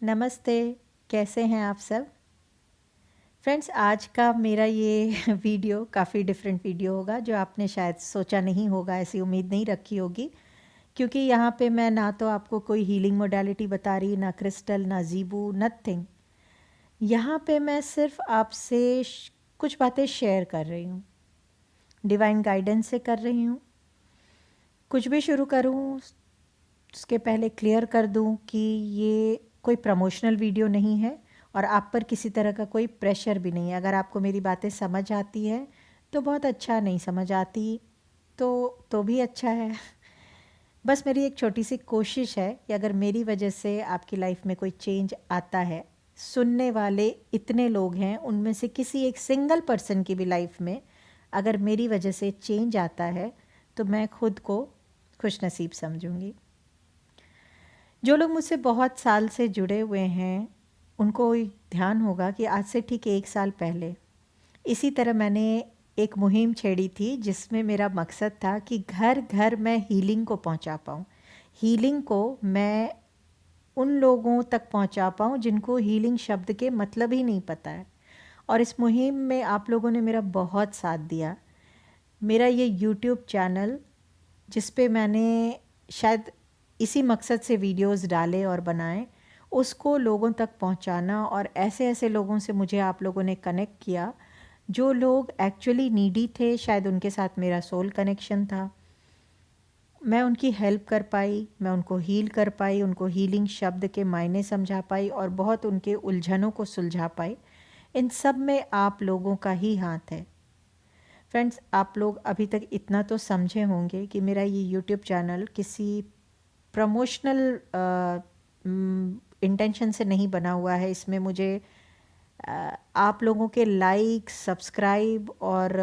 नमस्ते, कैसे हैं आप सब? फ्रेंड्स, आज का मेरा ये वीडियो काफ़ी डिफरेंट वीडियो होगा जो आपने शायद सोचा नहीं होगा, ऐसी उम्मीद नहीं रखी होगी। क्योंकि यहाँ पे मैं ना तो आपको कोई हीलिंग मोडालिटी बता रही, ना क्रिस्टल, ना ज़ीबू, नथिंग। यहाँ पे मैं सिर्फ आपसे कुछ बातें शेयर कर रही हूँ, डिवाइन गाइडेंस से कर रही हूँ। कुछ भी शुरू करूँ उसके पहले क्लियर कर दूँ कि ये कोई प्रमोशनल वीडियो नहीं है और आप पर किसी तरह का कोई प्रेशर भी नहीं है। अगर आपको मेरी बातें समझ आती है तो बहुत अच्छा, नहीं समझ आती तो भी अच्छा है। बस मेरी एक छोटी सी कोशिश है कि अगर मेरी वजह से आपकी लाइफ में कोई चेंज आता है, सुनने वाले इतने लोग हैं, उनमें से किसी एक सिंगल पर्सन की भी लाइफ में अगर मेरी वजह से चेंज आता है तो मैं खुद को खुशनसीब समझूंगी। जो लोग मुझसे बहुत साल से जुड़े हुए हैं उनको ध्यान होगा कि आज से ठीक 1 साल पहले इसी तरह मैंने एक मुहिम छेड़ी थी जिसमें मेरा मकसद था कि घर घर मैं हीलिंग को पहुंचा पाऊं। हीलिंग को मैं उन लोगों तक पहुंचा पाऊं जिनको हीलिंग शब्द के मतलब ही नहीं पता है। और इस मुहिम में आप लोगों ने मेरा बहुत साथ दिया। मेरा ये यूट्यूब चैनल जिस पे मैंने शायद इसी मकसद से वीडियोस डाले और बनाए, उसको लोगों तक पहुंचाना, और ऐसे ऐसे लोगों से मुझे आप लोगों ने कनेक्ट किया जो लोग एक्चुअली नीडी थे। शायद उनके साथ मेरा सोल कनेक्शन था। मैं उनकी हेल्प कर पाई, मैं उनको हील कर पाई, उनको हीलिंग शब्द के मायने समझा पाई और बहुत उनके उलझनों को सुलझा पाई। इन सब में आप लोगों का ही हाथ है। फ्रेंड्स, आप लोग अभी तक इतना तो समझे होंगे कि मेरा ये यूट्यूब चैनल किसी प्रमोशनल इंटेंशन से नहीं बना हुआ है। इसमें मुझे आप लोगों के लाइक, सब्सक्राइब और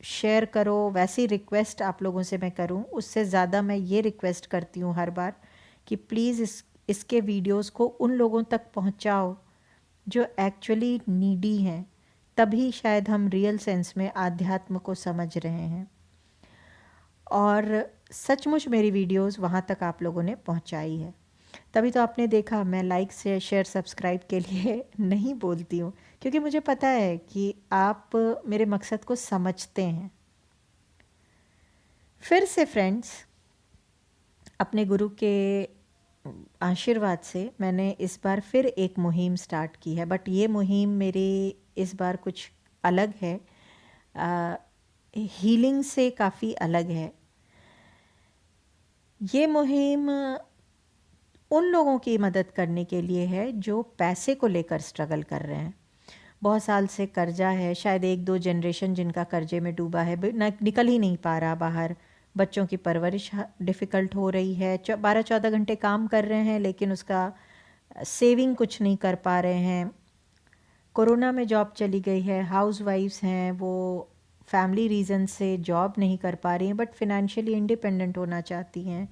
शेयर करो वैसी रिक्वेस्ट आप लोगों से मैं करूं। उससे ज़्यादा मैं ये रिक्वेस्ट करती हूं हर बार कि प्लीज़ इसके वीडियोस को उन लोगों तक पहुंचाओ जो एक्चुअली नीडी हैं। तभी शायद हम रियल सेंस में आध्यात्म को समझ रहे हैं। और सचमुच मेरी वीडियोस वहाँ तक आप लोगों ने पहुँचाई है। तभी तो आपने देखा मैं लाइक से शेयर सब्सक्राइब के लिए नहीं बोलती हूँ, क्योंकि मुझे पता है कि आप मेरे मकसद को समझते हैं। फिर से फ्रेंड्स, अपने गुरु के आशीर्वाद से मैंने इस बार फिर एक मुहिम स्टार्ट की है। बट ये मुहिम मेरी इस बार कुछ अलग है, हीलिंग से काफ़ी अलग है। ये मुहिम उन लोगों की मदद करने के लिए है जो पैसे को लेकर स्ट्रगल कर रहे हैं। बहुत साल से कर्जा है, शायद 1-2 जनरेशन जिनका कर्जे में डूबा है, निकल ही नहीं पा रहा बाहर। बच्चों की परवरिश डिफ़िकल्ट हो रही है, 12-14 घंटे काम कर रहे हैं लेकिन उसका सेविंग कुछ नहीं कर पा रहे हैं। कोरोना में जॉब चली गई है, हाउस वाइफ्स हैं, वो फैमिली रीज़न से जॉब नहीं कर पा रही हैं बट फिनेंशियली इंडिपेंडेंट होना चाहती हैं।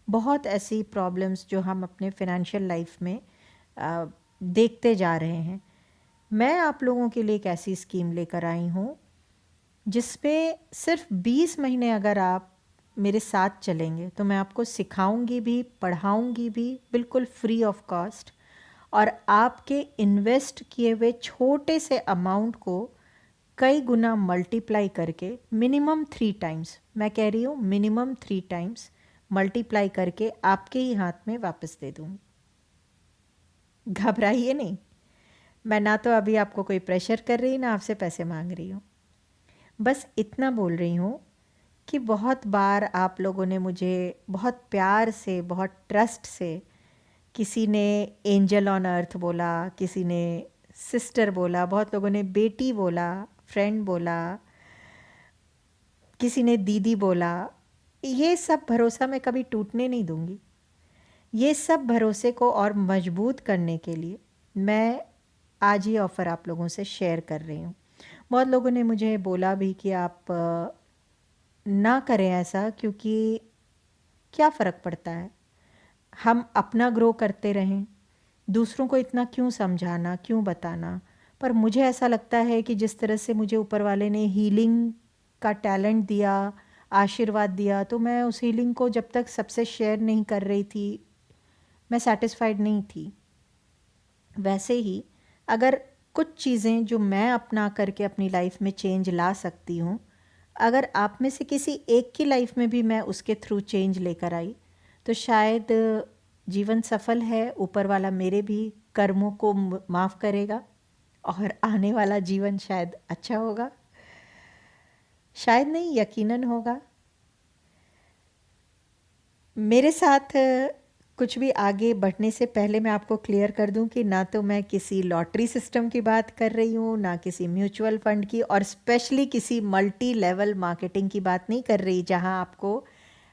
बहुत ऐसी प्रॉब्लम्स जो हम अपने फिनेंशियल लाइफ में देखते जा रहे हैं। मैं आप लोगों के लिए एक ऐसी स्कीम लेकर आई हूँ जिसमें सिर्फ 20 महीने अगर आप मेरे साथ चलेंगे तो मैं आपको सिखाऊंगी भी, पढ़ाऊंगी भी, बिल्कुल फ्री ऑफ कॉस्ट। और आपके इन्वेस्ट किए हुए छोटे से अमाउंट को कई गुना मल्टीप्लाई करके मिनिमम 3 टाइम्स, मैं कह रही हूँ मिनिमम 3 टाइम्स मल्टीप्लाई करके आपके ही हाथ में वापस दे दूँगी। घबराइए नहीं, मैं ना तो अभी आपको कोई प्रेशर कर रही, ना आपसे पैसे मांग रही हूँ। बस इतना बोल रही हूँ कि बहुत बार आप लोगों ने मुझे बहुत प्यार से, बहुत ट्रस्ट से, किसी ने एंजल ऑन अर्थ बोला, किसी ने सिस्टर बोला, बहुत लोगों ने बेटी बोला, फ्रेंड बोला, किसी ने दीदी बोला। ये सब भरोसा मैं कभी टूटने नहीं दूंगी। ये सब भरोसे को और मजबूत करने के लिए मैं आज ही ऑफ़र आप लोगों से शेयर कर रही हूँ। बहुत लोगों ने मुझे बोला भी कि आप ना करें ऐसा, क्योंकि क्या फ़र्क पड़ता है, हम अपना ग्रो करते रहें, दूसरों को इतना क्यों समझाना, क्यों बताना। पर मुझे ऐसा लगता है कि जिस तरह से मुझे ऊपर वाले ने हीलिंग का टैलेंट दिया, आशीर्वाद दिया, तो मैं उस हीलिंग को जब तक सबसे शेयर नहीं कर रही थी, मैं सेटिस्फाइड नहीं थी। वैसे ही अगर कुछ चीज़ें जो मैं अपना करके अपनी लाइफ में चेंज ला सकती हूँ, अगर आप में से किसी एक की लाइफ में भी मैं उसके थ्रू चेंज लेकर आई, तो शायद जीवन सफल है, ऊपर वाला मेरे भी कर्मों को माफ़ करेगा और आने वाला जीवन शायद अच्छा होगा। शायद नहीं, यकीनन होगा। मेरे साथ कुछ भी आगे बढ़ने से पहले मैं आपको क्लियर कर दूं कि ना तो मैं किसी लॉटरी सिस्टम की बात कर रही हूँ, ना किसी म्यूचुअल फंड की, और स्पेशली किसी मल्टी लेवल मार्केटिंग की बात नहीं कर रही जहां आपको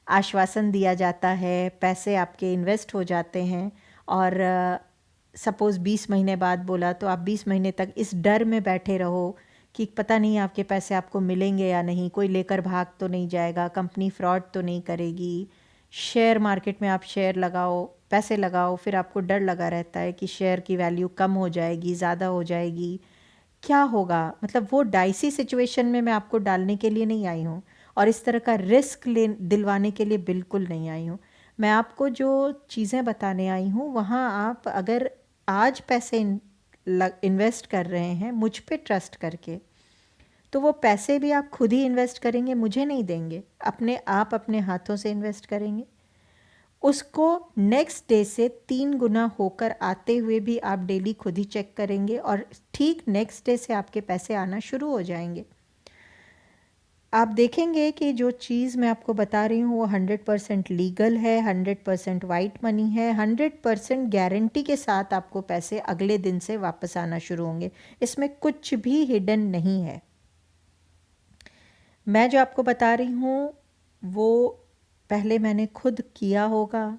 आश्वासन दिया जाता है, पैसे आपके इन्वेस्ट हो जाते हैं और सपोज़ 20 महीने बाद बोला तो आप 20 महीने तक इस डर में बैठे रहो कि पता नहीं आपके पैसे आपको मिलेंगे या नहीं, कोई लेकर भाग तो नहीं जाएगा, कंपनी फ्रॉड तो नहीं करेगी। शेयर मार्केट में आप शेयर लगाओ, पैसे लगाओ, फिर आपको डर लगा रहता है कि शेयर की वैल्यू कम हो जाएगी, ज़्यादा हो जाएगी, क्या होगा। मतलब वो डाइसी सिचुएशन में मैं आपको डालने के लिए नहीं आई हूँ और इस तरह का रिस्क दिलवाने के लिए बिल्कुल नहीं आई हूँ। मैं आपको जो चीज़ें बताने आई हूँ वहाँ आप अगर आज पैसे इन्वेस्ट कर रहे हैं मुझ पे ट्रस्ट करके, तो वो पैसे भी आप खुद ही इन्वेस्ट करेंगे, मुझे नहीं देंगे, अपने आप अपने हाथों से इन्वेस्ट करेंगे। उसको नेक्स्ट डे से 3 गुना होकर आते हुए भी आप डेली खुद ही चेक करेंगे और ठीक नेक्स्ट डे से आपके पैसे आना शुरू हो जाएंगे। आप देखेंगे कि जो चीज़ मैं आपको बता रही हूँ वो 100% लीगल है, 100% वाइट मनी है, 100% गारंटी के साथ आपको पैसे अगले दिन से वापस आना शुरू होंगे। इसमें कुछ भी हिडन नहीं है। मैं जो आपको बता रही हूँ वो पहले मैंने खुद किया होगा,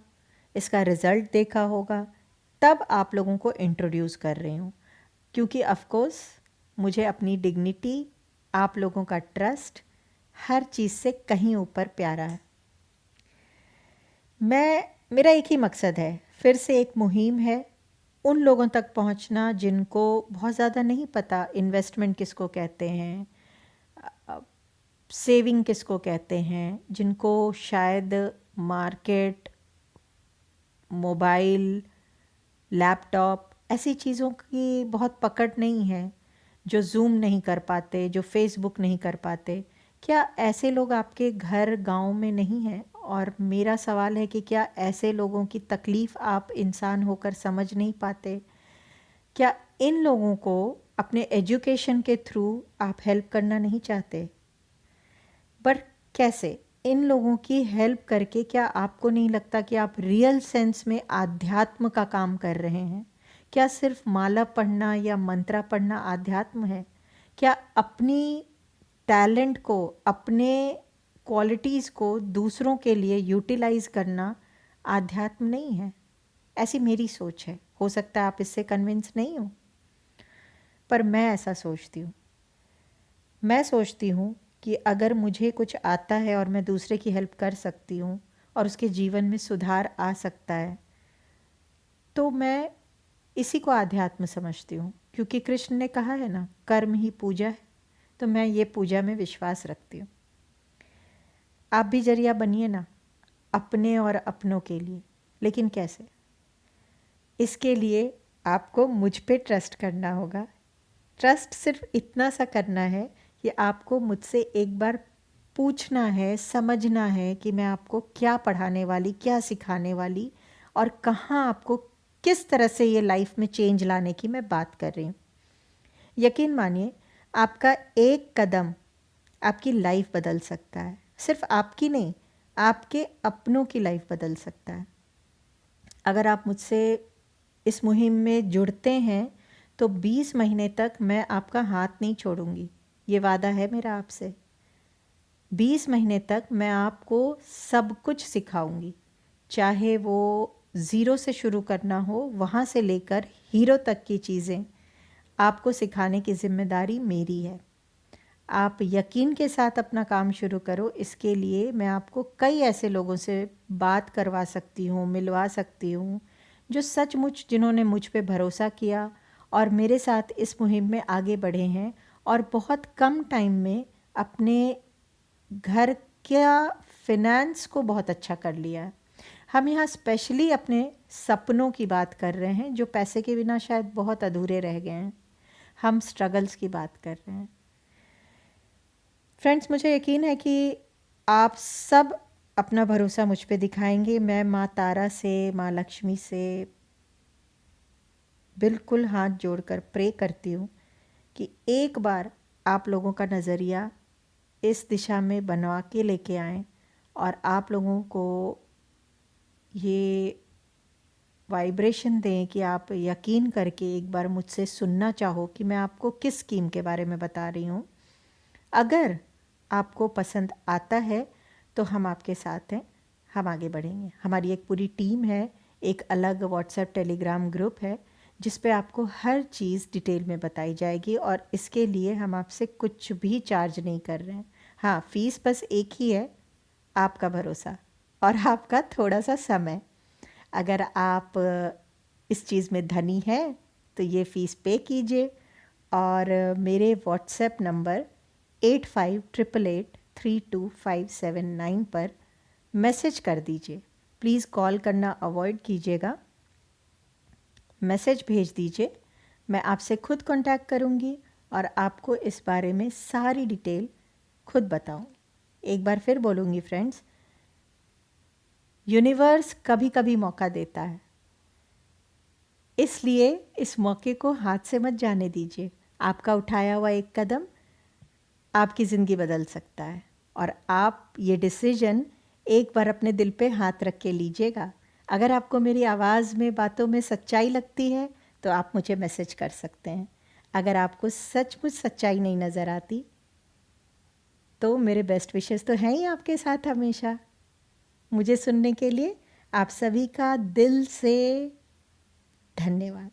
इसका रिज़ल्ट देखा होगा, तब आप लोगों को इंट्रोड्यूस कर रही हूँ, क्योंकि ऑफ कोर्स मुझे अपनी डिग्निटी, आप लोगों का ट्रस्ट, हर चीज़ से कहीं ऊपर प्यारा है। मेरा एक ही मकसद है, फिर से एक मुहिम है, उन लोगों तक पहुंचना जिनको बहुत ज़्यादा नहीं पता इन्वेस्टमेंट किसको कहते हैं, सेविंग किसको कहते हैं, जिनको शायद मार्केट, मोबाइल, लैपटॉप ऐसी चीज़ों की बहुत पकड़ नहीं है, जो ज़ूम नहीं कर पाते, जो फेसबुक नहीं कर पाते। क्या ऐसे लोग आपके घर गांव में नहीं हैं? और मेरा सवाल है कि क्या ऐसे लोगों की तकलीफ़ आप इंसान होकर समझ नहीं पाते? क्या इन लोगों को अपने एजुकेशन के थ्रू आप हेल्प करना नहीं चाहते? पर कैसे? इन लोगों की हेल्प करके क्या आपको नहीं लगता कि आप रियल सेंस में आध्यात्म का काम कर रहे हैं? क्या सिर्फ माला पढ़ना या मंत्रा पढ़ना आध्यात्म है? क्या अपनी टैलेंट को, अपने क्वालिटीज़ को दूसरों के लिए यूटिलाइज करना आध्यात्म नहीं है? ऐसी मेरी सोच है, हो सकता है आप इससे कन्विंस नहीं हो, पर मैं ऐसा सोचती हूँ। मैं सोचती हूँ कि अगर मुझे कुछ आता है और मैं दूसरे की हेल्प कर सकती हूँ और उसके जीवन में सुधार आ सकता है, तो मैं इसी को आध्यात्म समझती हूँ। क्योंकि कृष्ण ने कहा है ना, कर्म ही पूजा है, तो मैं ये पूजा में विश्वास रखती हूँ। आप भी जरिया बनिए ना, अपने और अपनों के लिए। लेकिन कैसे? इसके लिए आपको मुझ पे ट्रस्ट करना होगा। ट्रस्ट सिर्फ इतना सा करना है कि आपको मुझसे एक बार पूछना है, समझना है कि मैं आपको क्या पढ़ाने वाली, क्या सिखाने वाली और कहाँ आपको किस तरह से ये लाइफ में चेंज लाने की मैं बात कर रही हूँ। यकीन मानिए, आपका एक कदम आपकी लाइफ बदल सकता है। सिर्फ आपकी नहीं, आपके अपनों की लाइफ बदल सकता है। अगर आप मुझसे इस मुहिम में जुड़ते हैं तो 20 महीने तक मैं आपका हाथ नहीं छोड़ूंगी, ये वादा है मेरा आपसे। 20 महीने तक मैं आपको सब कुछ सिखाऊंगी, चाहे वो ज़ीरो से शुरू करना हो, वहाँ से लेकर हीरो तक की चीज़ें आपको सिखाने की ज़िम्मेदारी मेरी है। आप यकीन के साथ अपना काम शुरू करो। इसके लिए मैं आपको कई ऐसे लोगों से बात करवा सकती हूँ, मिलवा सकती हूँ, जो सचमुच जिन्होंने मुझ पे भरोसा किया और मेरे साथ इस मुहिम में आगे बढ़े हैं और बहुत कम टाइम में अपने घर का फिनेंस को बहुत अच्छा कर लिया है। हम यहाँ स्पेशली अपने सपनों की बात कर रहे हैं जो पैसे के बिना शायद बहुत अधूरे रह गए हैं। हम स्ट्रगल्स की बात कर रहे हैं। फ्रेंड्स, मुझे यकीन है कि आप सब अपना भरोसा मुझ पे दिखाएंगे। मैं माँ तारा से, माँ लक्ष्मी से बिल्कुल हाथ जोड़कर प्रे करती हूँ कि एक बार आप लोगों का नज़रिया इस दिशा में बनवा के लेके आएँ और आप लोगों को ये वाइब्रेशन दें कि आप यकीन करके एक बार मुझसे सुनना चाहो कि मैं आपको किस स्कीम के बारे में बता रही हूँ। अगर आपको पसंद आता है तो हम आपके साथ हैं, हम आगे बढ़ेंगे। हमारी एक पूरी टीम है, एक अलग व्हाट्सएप टेलीग्राम ग्रुप है जिस पे आपको हर चीज़ डिटेल में बताई जाएगी और इसके लिए हम आपसे कुछ भी चार्ज नहीं कर रहे हैं। हाँ, फ़ीस बस एक ही है, आपका भरोसा और आपका थोड़ा सा समय। अगर आप इस चीज़ में धनी हैं तो ये फ़ीस पे कीजिए और मेरे व्हाट्सएप नंबर 8588832579 पर मैसेज कर दीजिए। प्लीज़ कॉल करना अवॉइड कीजिएगा, मैसेज भेज दीजिए। मैं आपसे खुद कांटेक्ट करूँगी और आपको इस बारे में सारी डिटेल खुद बताऊँगी। एक बार फिर बोलूँगी फ्रेंड्स, यूनिवर्स कभी कभी मौका देता है, इसलिए इस मौके को हाथ से मत जाने दीजिए। आपका उठाया हुआ एक कदम आपकी ज़िंदगी बदल सकता है और आप ये डिसीजन एक बार अपने दिल पे हाथ रख के लीजिएगा। अगर आपको मेरी आवाज़ में, बातों में सच्चाई लगती है तो आप मुझे मैसेज कर सकते हैं। अगर आपको सचमुच सच्चाई नहीं नज़र आती तो मेरे बेस्ट विशेस तो हैं ही आपके साथ हमेशा। मुझे सुनने के लिए आप सभी का दिल से धन्यवाद।